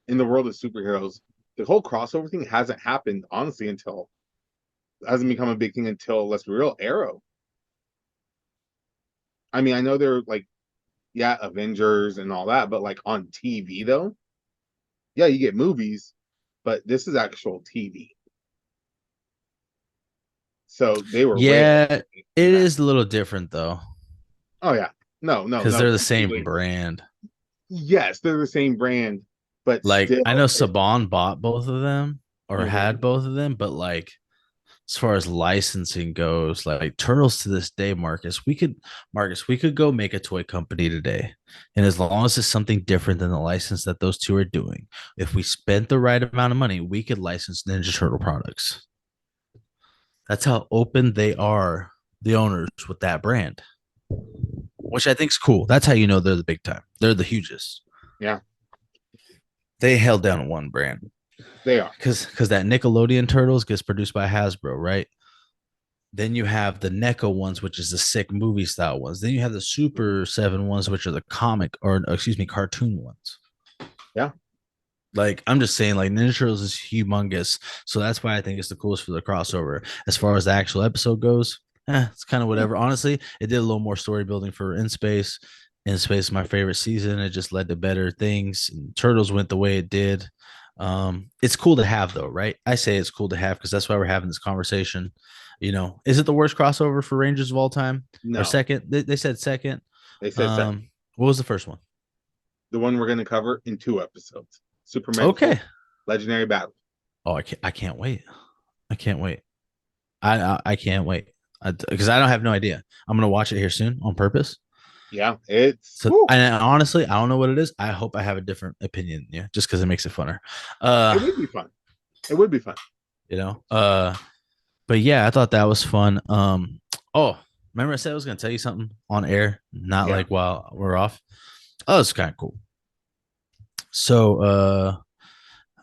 in the world of superheroes, the whole crossover thing hasn't happened, honestly, until, hasn't become a big thing until, let's be real, Arrow. I mean, I know they're like, yeah, Avengers and all that, but like on TV though, yeah, you get movies, but this is actual TV. So they were way ahead Yeah, in it that. is a little different though, Oh yeah. No, no, because no. they're the same Completely. brand. Yes, they're the same brand, but Like I still know it's Saban bought both of them or mhm. had both of them, but like as far as licensing goes, like Turtles to this day, Marcus, we could go make a toy company today. And as long as it's something different than the license that those two are doing, if we spent the right amount of money, we could license Ninja Turtle products. That's how open they are, the owners with that brand, which I think is cool. That's how you know they're the big time. They're the hugest. Yeah, They held down one brand they are. because that Nickelodeon Turtles gets produced by Hasbro, right? Then you have the NECA ones, which is the sick movie style ones. Then you have the Super 7 ones, which are the comic or excuse me, cartoon ones. Yeah. Like I'm just saying, like Ninja Turtles is humongous, so that's why I think it's the coolest for the crossover. As far as the actual episode goes, it's kind of whatever. Honestly, it did a little more story building for In Space. In Space is my favorite season. It just led to better things. And Turtles went the way it did. It's cool to have though, right? I say it's cool to have because that's why we're having this conversation. Is it the worst crossover for Rangers of all time or No, second? They said second. they said second. What was the first one? The one we're going to cover in 2 episodes. Super Mega Force Okay. Legendary Battle. Oh, I can't wait. I can't wait. I can't wait because I don't have no idea. I'm gonna watch it here soon on purpose. Yeah, it's So, whew, and honestly, I don't know what it is. I hope I have a different opinion. Yeah, just because it makes it funner. it Uh, would be fun. It would be fun. you know. But yeah, I thought that was fun. Oh, remember I said I was gonna tell you something on air, not Yeah. like while we're off. Oh, it's kind of cool. So,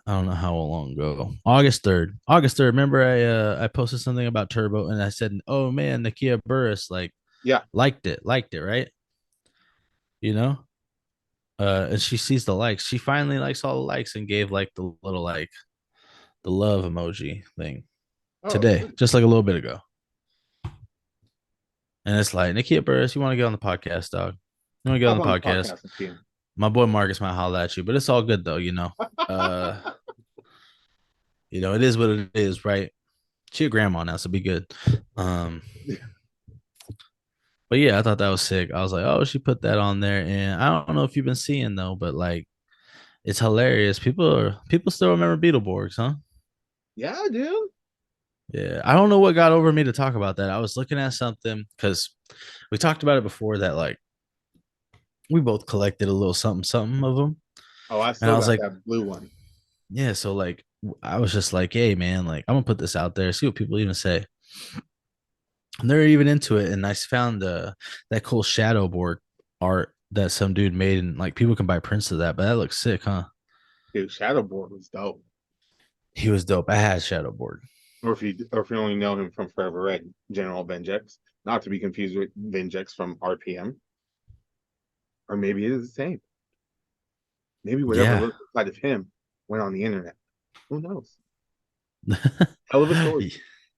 I don't know how long ago. August 3rd. August 3rd. Remember I posted something about Turbo and I said, "Oh man, Nakia Burris like Yeah. liked it, right?" You know? And she sees the likes. She finally likes all the likes and gave like the little like the love emoji thing Oh, today, sweet. just like a little bit ago. And it's like, Nakia Burris, you want to get on the podcast, dog? You want to get on Hop the on the podcast? podcast and see him. My boy Marcus might holler at you, but it's all good though. Uh, it is what it is, right? She a grandma now, so be good. Um, but yeah, I thought that was sick. I was like, oh, she put that on there, and I don't know if you've been seeing though, but like, it's hilarious. People still remember Beetleborgs, huh? Yeah, dude. Yeah, I don't know what got over me to talk about that. I was looking at something because we talked about it before that like we both collected a little something something of them, Oh, I and I still was got like, that blue one. yeah. So like, I was just like, hey man, like I'm gonna put this out there, see what people even say. And they're even into it, and I found that cool shadow board art that some dude made, and like people can buy prints of that, but that looks sick, huh? Dude, Shadowboard was dope. He was dope. I had shadow board. Or if you only know him from Forever Red, General Vengex, not to be confused with Vengex from RPM, or maybe it is the same. Maybe whatever Yeah. lives inside of him went on the internet. Who knows? Hell of a story.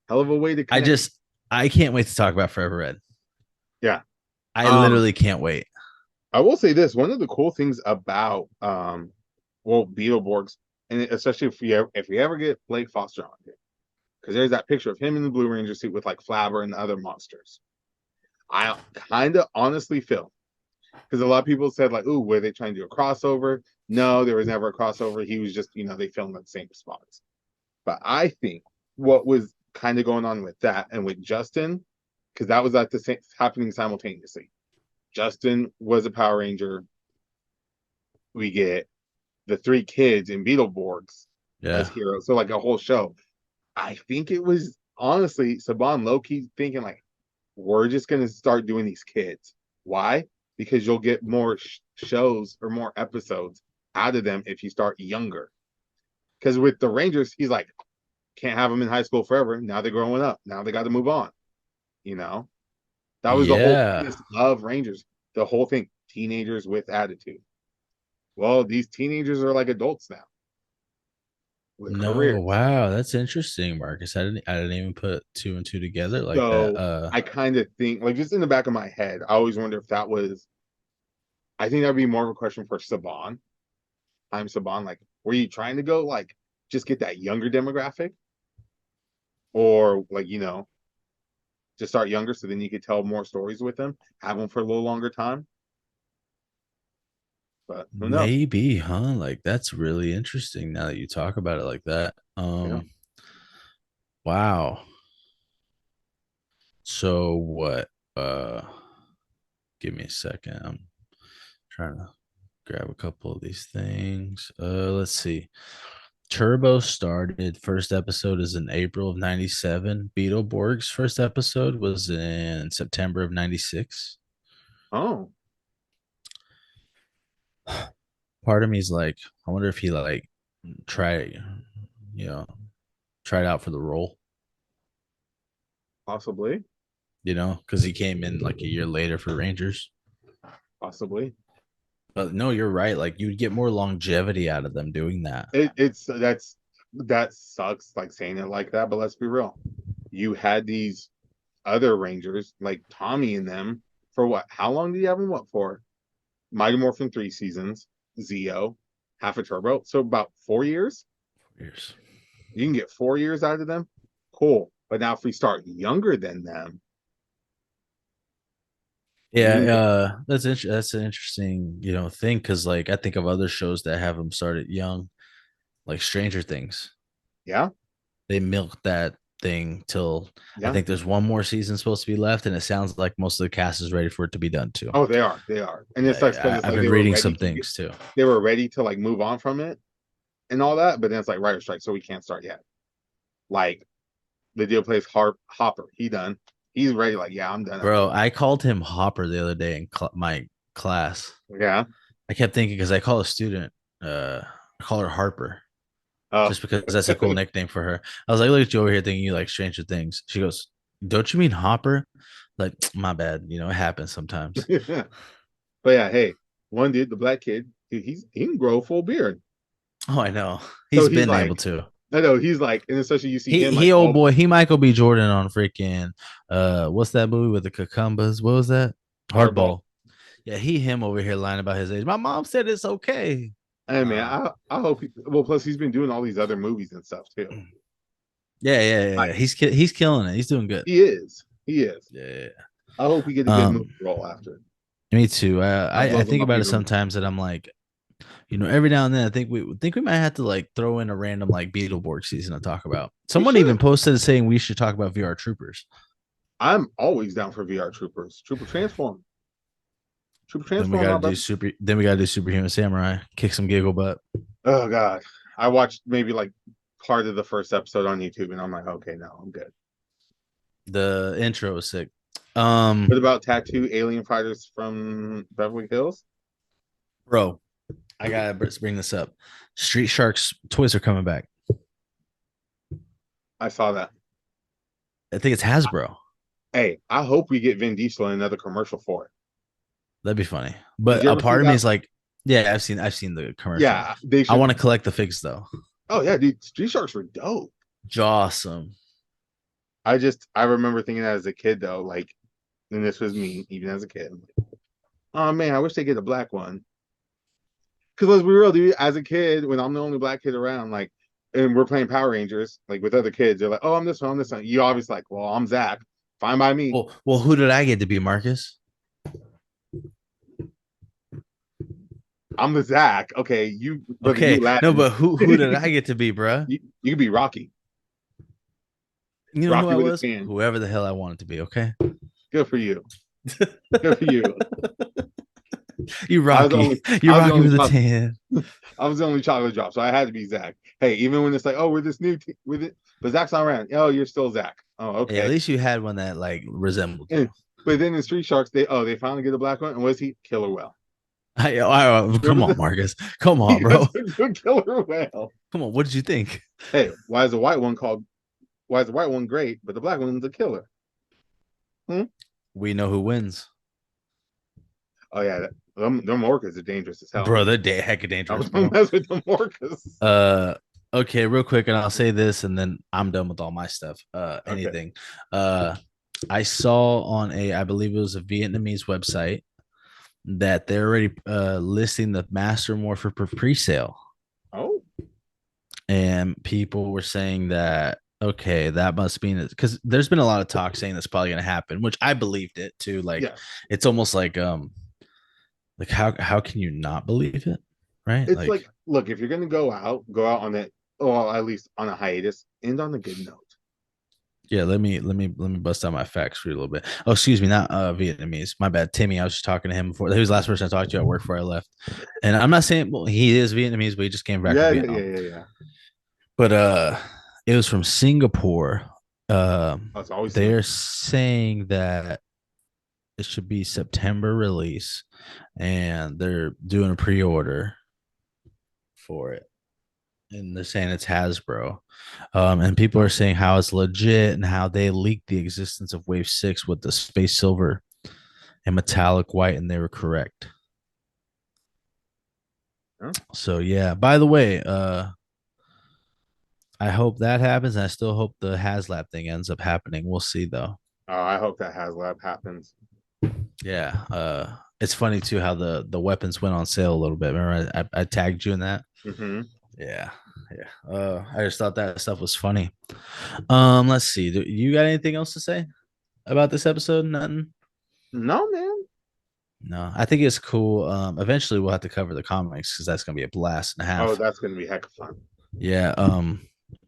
Hell of a way to I connect. just I can't wait to talk about Forever Red. Yeah. I Um, literally can't wait. I will say this: one of the cool things about well, Beetleborgs, and especially if we ever get Blake Foster on here, because there's that picture of him in the Blue Ranger suit with like Flabber and the other monsters. I kind of honestly feel because a lot of people said like, "Ooh, were they trying to do a crossover?" No, there was never a crossover. He was just they filmed at the same spots. But I think what was kind of going on with that and with Justin, because that was at the same happening simultaneously. Justin was a Power Ranger. We get the three kids in Beetleborgs as Yeah. heroes. So like a whole show. I think it was honestly Saban Loki thinking like, we're just gonna start doing these kids. Why? Because you'll get more shows or more episodes out of them if you start younger. Because with the Rangers, he's like, can't have them in high school forever. Now they're growing up. Now they got to move on. You know, that was the whole Yeah. premise of Rangers. The whole thing, teenagers with attitude. Well, these teenagers are like adults now with No, careers. wow, that's interesting, Marcus. I didn't even put two and two together like that. So I kind of think, like, just in the back of my head, I always wonder if that was. I think that'd be more of a question for Saban. I'm Saban. Like, were you trying to go like just get that younger demographic, or like to start younger, so then you could tell more stories with them, have them for a little longer time. But who knows? Maybe, huh? Like that's really interesting now that you talk about it like that. Yeah. Wow. So what? Give me a second. I'm trying to grab a couple of these things. Let's see. Turbo started first episode is in April of 97. Beetleborg's first episode was in September of 96. Oh, Part of me is like, I wonder if he like try, you know, tried out for the role, possibly, because he came in like a year later for Rangers. possibly. But no, you're right. Like you'd get more longevity out of them doing that. It's that sucks like saying it like that, but let's be real. You had these other Rangers like Tommy and them for what? How long did you have them? What for? Mighty Morphin 3 seasons, Zeo, half a Turbo. So about 4 years. Years. You can get 4 years out of them. Cool. But now if we start younger than them, you Yeah, can get, that's an interesting thing because like I think of other shows that have them started young, like Stranger Things. yeah, They milked that thing till I yeah. think there's one more season supposed to be left, and it sounds like most of the cast is ready for it to be done too. Oh, they are, and it sucks because it's I've like been reading some things too. they were ready to like move on from it and all that, but then it's like writer strike, so we can't start yet. Like the deal plays Hopper, he done, he's ready. Like, yeah, I'm done after Bro, I called him Hopper the other day in my class. that. Yeah. I kept thinking because I call a student, I call her Harper Oh, just because that's a cool nickname for her. I was like, look at you over here thinking you like Stranger Things. She goes, don't you mean Hopper? Like, my bad. It happens sometimes. yeah. But yeah, hey, one dude, the black kid, he can grow a full beard. Oh, I know. So He's he's been able like, to. I know he's like, and especially you see He him he like, old oh, boy, he Michael B. Jordan on freaking what's that movie with the cucumbers? What was that? hardball. Hardball. Yeah, him over here lying about his age. My mom said it's okay. Hey man, Uh I hope well. Plus, he's been doing all these other movies and stuff too. yeah. Like He's killing it. He's doing good. he is. Yeah. I hope we get a good movie Um, role after. Me too. I I love him think up about it here. sometimes that I'm like, every now and then I think we might have to like throw in a random like Beetleborg season to talk about. We Someone even should. posted saying we should talk about VR Troopers. I'm always down for VR Troopers. Trooper Then we Transform, got to my do brother. super. Then we got to do Superhuman Samurai. Kick some giggle butt. Oh God, I watched maybe like part of the first episode on YouTube, and I'm like, okay, no, I'm good. The intro was sick. What about tattoo alien fighters from Beverly Hills? Bro, I gotta bring this up. Street Sharks toys are coming back. I saw that. I think it's Hasbro. Hey, I hope we get Vin Diesel in another commercial for it. That'd be funny. Did But you a ever see part of me that? is like, yeah, I've seen the commercial. Yeah, they I should. want to collect the figs though. Oh yeah, dude, Street Sharks were dope. Awesome. I remember thinking that as a kid though, like, and this was me even as a kid. Oh man, I wish they get a black one. Because let's be real, dude. As a kid, when I'm the only black kid around, like, and we're playing Power Rangers, like with other kids, they're like, "Oh, I'm this one, I'm this one." You obviously like, "Well, I'm Zach. Fine by me. Well, who did I get to be, Marcus? I'm the Zach." Okay, you, brother, you Okay, no, Latin. but who did I get to be, bruh? You could be Rocky. You know who Rocky I with a was? tan. Whoever the hell I wanted to be. Okay, Good for you. Good for you. you I was the Rocky, only. you I was the Rocky only. with a tan. I was the only chocolate drop, so I had to be Zach. Hey, even when it's like, "Oh, we're this new with it," but Zach's not around. Oh, you're still Zach. Oh, Hey, at okay. least you had one that like resembled you. And, but then in Street Sharks, they finally get a black one, and was he Killer Whale? Come Remember on, that? Marcus. Come He on, bro. was a good Killer Whale. Come on. What did you think? Hey, why is the white one called? Why is the white one great, but the black one's a killer? Hmm? We know who wins, Oh yeah, them orcas are dangerous as hell, bro. man. They're hecka I dangerous, was gonna bro. mess with them orcas. Uh, okay, real quick, and I'll say this, and then I'm done with all my stuff. Okay. Anything. Uh, I saw on I believe it was a Vietnamese website that they're already listing the Master Morpher for pre-sale, Oh, and people were saying that Okay, that must mean it because there's been a lot of talk saying that's probably gonna happen, which I believed it too. Like Yes. it's almost like how can you not believe it? Right? It's Like, like, look, if you're gonna go out on it, or at least on a hiatus, end on a good note. yeah, let me bust out my facts for you a little bit. Oh, excuse me, not Vietnamese. My bad. Timmy, I was just talking to him before. He was the last person I talked to at work before I left. And I'm not saying well, he is Vietnamese, but he just came back from Yeah, yeah, Vietnam. yeah, yeah. But it was from Singapore. Oh, it's always They're Singapore. saying that it should be September release, and they're doing a pre-order for it. And they're saying it's Hasbro. And people are saying how it's legit and how they leaked the existence of Wave 6 with the space silver and metallic white, and they were correct. Huh? So yeah. By the way, I hope that happens. And I still hope the HasLab thing ends up happening. We'll see though. I hope that HasLab happens. Yeah. It's funny too how the weapons went on sale a little bit. Remember I tagged you in that? Hmm. Yeah. Yeah. I just thought that stuff was funny. Let's see. Do you got anything else to say about this episode? Nothing. No, man. No, I think it's cool. Eventually we'll have to cover the comics because that's gonna be a blast and a Oh, half. that's gonna be heck of fun. Yeah.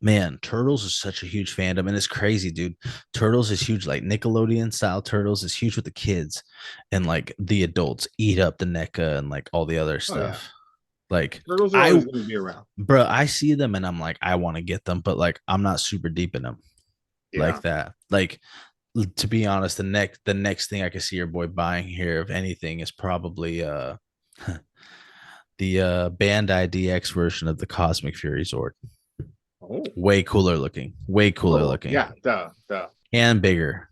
Man, Turtles is such a huge fandom, and it's crazy, dude. Turtles is huge, like Nickelodeon style Turtles is huge with the kids, and like the adults eat up the NECA and like all the other Oh yeah, stuff. Like turtles are I, always gonna be around. bro, I see them and I'm like, I want to get them, but like I'm not super deep in them Yeah. like that. Like to be honest, the next thing I could see your boy buying here, if anything, is probably the Bandai DX version of the Cosmic Fury Zord. Oh. Way cooler looking, way cooler Oh looking, yeah. Duh. Duh. and bigger.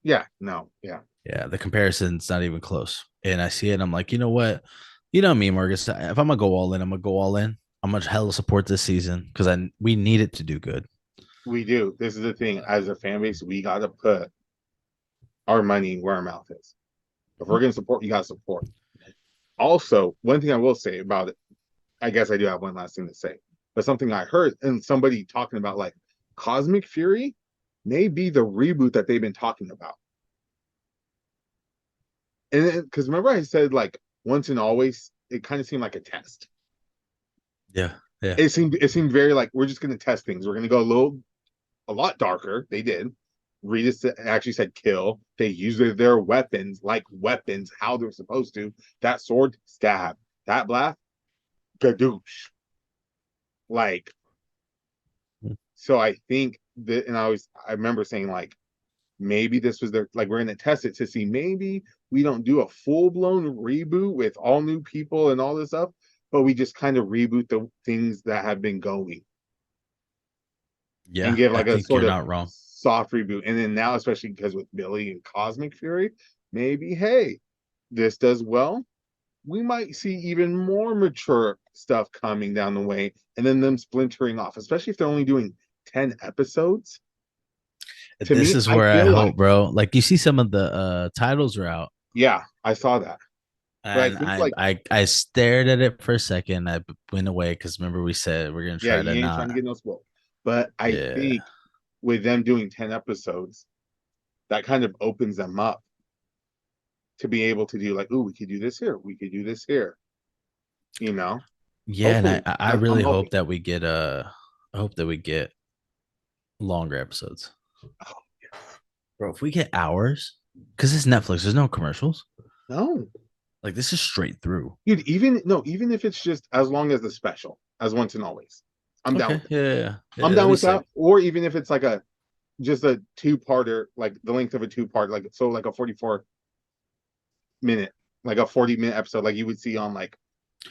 Yeah. No. Yeah. Yeah, the comparison's not even close. And I see it, and I'm like, you know what? You know me, Marcus. If I'm gonna go all in, I'm gonna go all in. I'm gonna hella support this season because I we need it to do good. We do. This is the thing. As a fan base, we gotta put our money where our mouth is. If we're gonna support, you gotta support. Also, one thing I will say about it, I guess I do have one last thing to say, but something I heard and somebody talking about like Cosmic Fury may be the reboot that they've been talking about. And because remember I said like once and always, it kind of seemed like a test. Yeah, yeah. It seemed very like we're just gonna test things. We're gonna go a lot darker. They did. Regis actually said kill. They used their weapons like weapons, how they're supposed to. That sword, stab. That blast, gadoosh. Like, so I think that, and I remember saying like, maybe this was their, like, we're going to test it to see maybe we don't do a full blown reboot with all new people and all this stuff, but we just kind of reboot the things that have been going and Yeah, give I like a think sort you're of not wrong. soft reboot. And then now, especially because with Billy and Cosmic Fury, maybe, hey, this does well. We might see even more mature stuff coming down the way and then them splintering off, especially if they're only doing 10 episodes. To This me, is I where I feel hope, like, bro. Like you see some of the titles are out, yeah, I saw that. But I and think I like, I I stared at it for a second. I went away because remember we said we're gonna yeah, try to you ain't trying to not. get no spoil. But I Yeah, think with them doing 10 episodes, that kind of opens them up to be able to do like, oh, we could do this here, we could do this here, you know? yeah, and I Hopefully, I I'm really hoping. hope that we get I hope that we get longer episodes, Oh, bro. If we get hours, because it's Netflix, there's no commercials. no, Like this is straight through. dude, even no, even if it's just as long as the special, as once and always, I'm down Okay, with it. yeah, yeah, yeah. Yeah, I'm that'd down be with that. sick. Or even if it's like a just a two-parter, like the length of a two-part, like so like a 44 minute, like a 40-minute episode, like you would see on like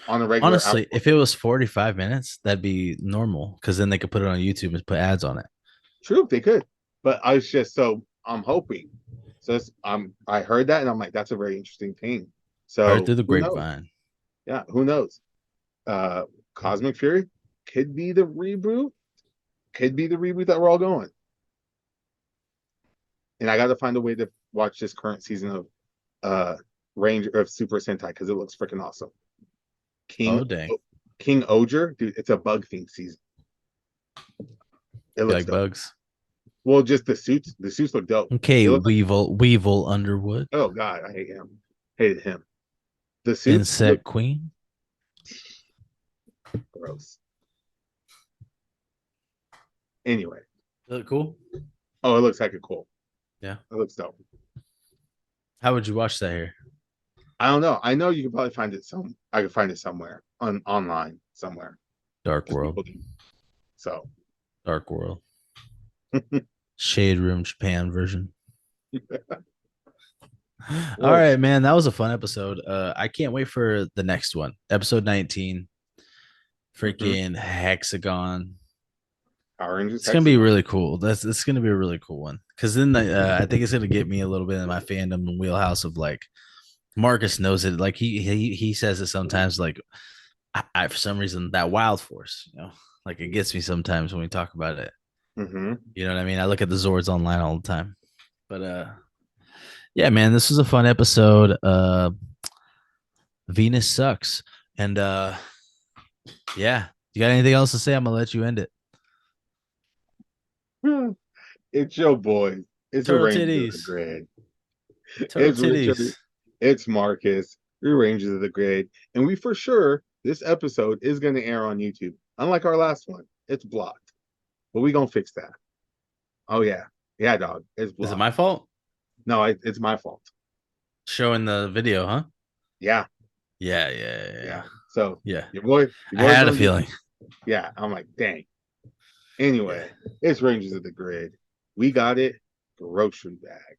on a regular Honestly, output. if it was 45 minutes, that'd be normal because then they could put it on YouTube and put ads on it. True, they could. But I was just so I'm hoping. So I heard that and I'm like, that's a very interesting thing. Heard So through the who knows? grapevine. Yeah, who knows? Uh Cosmic Fury could be the reboot, could be the reboot that we're all going. And I gotta find a way to watch this current season of uh Ranger of Super Sentai because it looks freaking awesome. King Oh dang. King Oger, dude, it's a bug theme season. It You looks like dope. bugs? Well, just the suits. The suits look dope. Okay, They look like, Weevil Underwood, oh God, I hate him. Hated him. The suits look Insect Queen. gross. Anyway, Look cool. oh, it looks like a cool. Yeah. It looks dope. How would you watch that here? I don't know. I know you can probably find it some. I can find it somewhere online somewhere Dark because World. people do. So, Dark World. Shade Room Japan version. All oh, right, man. That was a fun episode. I can't wait for the next one. Episode 19. mm-hmm. Freaking Hexagon. Power Rangers It's gonna be Hexagon. really cool. It's gonna be a really cool one. Cause then I think it's gonna get me a little bit in my fandom and wheelhouse of like Marcus knows it. Like he says it sometimes. Like I for some reason that Wild Force, like it gets me sometimes when we talk about it. Mm-hmm. You know what I mean? I look at the Zords online all the time. But yeah, man, this was a fun episode. Venus sucks. And yeah. You got anything else to say? I'm gonna let you end it. It's your boys. It's the Turtle Rangers of the titties. Grid. Turtle It's Richard. titties. It's Marcus. We're Rangers of the Grid. And we for sure, this episode is going to air on YouTube. Unlike our last one, it's blocked. But we going to fix that. Oh, yeah. Yeah, dog. It's Is it blocked. my fault? No, it's my fault. Showing the video, huh? Yeah. Yeah, yeah, yeah, Yeah. yeah. So Yeah. your I boy's had a on feeling. YouTube. Yeah. I'm like, dang. Yeah. Anyway, it's Rangers of the Grid. We got it. Grocery bag.